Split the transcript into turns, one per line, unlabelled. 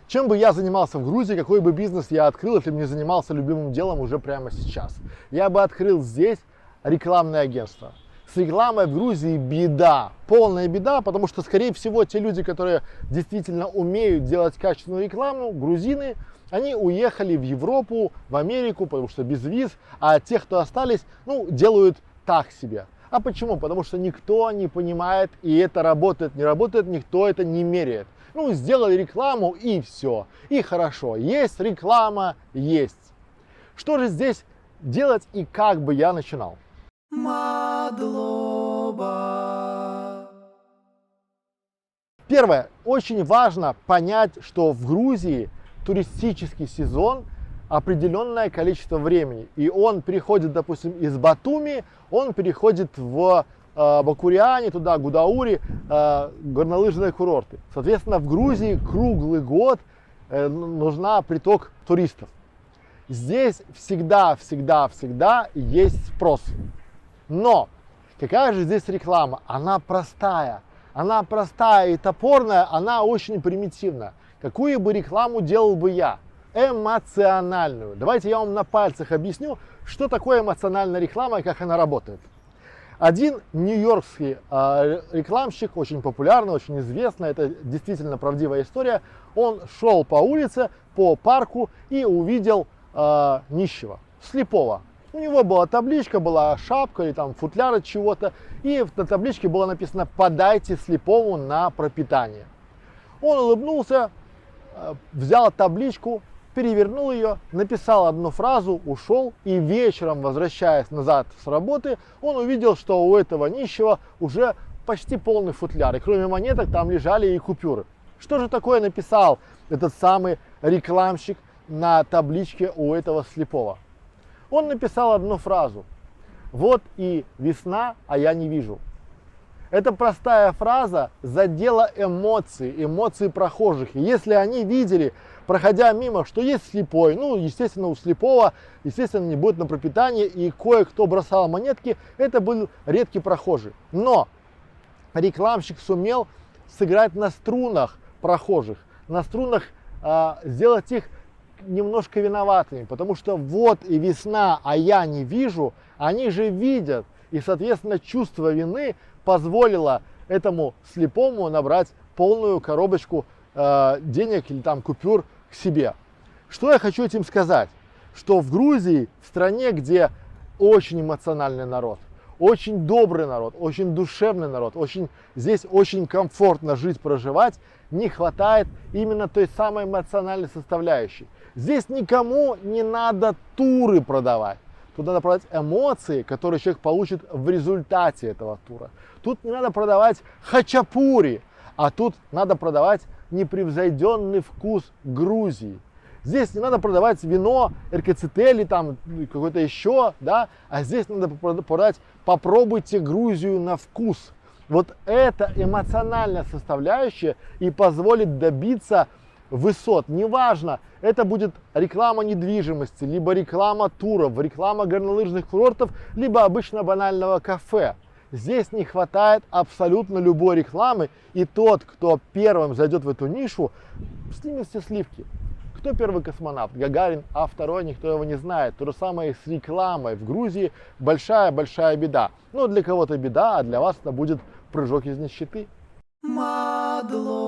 Чем бы я занимался в Грузии, какой бы бизнес я открыл, если бы не занимался любимым делом уже прямо сейчас? Я бы открыл здесь рекламное агентство. С рекламой в Грузии беда, полная беда, потому что, скорее всего, те люди, которые действительно умеют делать качественную рекламу, грузины, они уехали в Европу, в Америку, потому что без виз, а те, кто остались, делают так себе. А почему? Потому что никто не понимает, и это работает, не работает, никто это не меряет. Сделали рекламу и все. И хорошо. Есть реклама, есть. Что же здесь делать и как бы я начинал? Первое. Очень важно понять, что в Грузии туристический сезон определенное количество времени. И он переходит, допустим, из Батуми, он переходит в Бакуриане, туда, Гудаури, горнолыжные курорты. Соответственно, в Грузии круглый год нужна приток туристов. Здесь всегда есть спрос. Но какая же здесь реклама? Она простая и топорная, она очень примитивна. Какую бы рекламу делал бы я? Эмоциональную. Давайте я вам на пальцах объясню, что такое эмоциональная реклама и как она работает. Один нью-йоркский рекламщик, очень популярный, очень известный, это действительно правдивая история, он шел по улице, по парку и увидел нищего, слепого. У него была табличка, была шапка или там футляр от чего-то, и на табличке было написано «Подайте слепому на пропитание». Он улыбнулся, взял табличку, перевернул ее, написал одну фразу, ушел, и вечером, возвращаясь назад с работы, он увидел, что у этого нищего уже почти полный футляр, и кроме монеток там лежали и купюры. Что же такое написал этот самый рекламщик на табличке у этого слепого? Он написал одну фразу: «Вот и весна, а я не вижу». Эта простая фраза задела эмоции прохожих. И если они видели, проходя мимо, что есть слепой, естественно, у слепого, естественно, не будет на пропитание, и кое-кто бросал монетки, это был редкий прохожий. Но рекламщик сумел сыграть на струнах прохожих, на струнах сделать их немножко виноватыми, потому что вот и весна, а я не вижу, они же видят, и, соответственно, чувство вины позволило этому слепому набрать полную коробочку денег или там купюр к себе. Что я хочу этим сказать? Что в Грузии, в стране, где очень эмоциональный народ, очень добрый народ, очень душевный народ, здесь очень комфортно жить, проживать, не хватает именно той самой эмоциональной составляющей. Здесь никому не надо туры продавать. Тут надо продать эмоции, которые человек получит в результате этого тура. Тут не надо продавать хачапури, а тут надо продавать непревзойденный вкус Грузии. Здесь не надо продавать вино, РКЦТ или там какое-то еще, да, а здесь надо продать «попробуйте Грузию на вкус». Вот это эмоциональная составляющая и позволит добиться высот. Неважно, это будет реклама недвижимости, либо реклама туров, реклама горнолыжных курортов, либо обычно банального кафе. Здесь не хватает абсолютно любой рекламы, и тот, кто первым зайдет в эту нишу, снимет все сливки. Кто первый космонавт? Гагарин, а второй никто его не знает. То же самое и с рекламой. В Грузии большая беда. Для кого-то беда, а для вас это будет прыжок из нищеты. Мадло.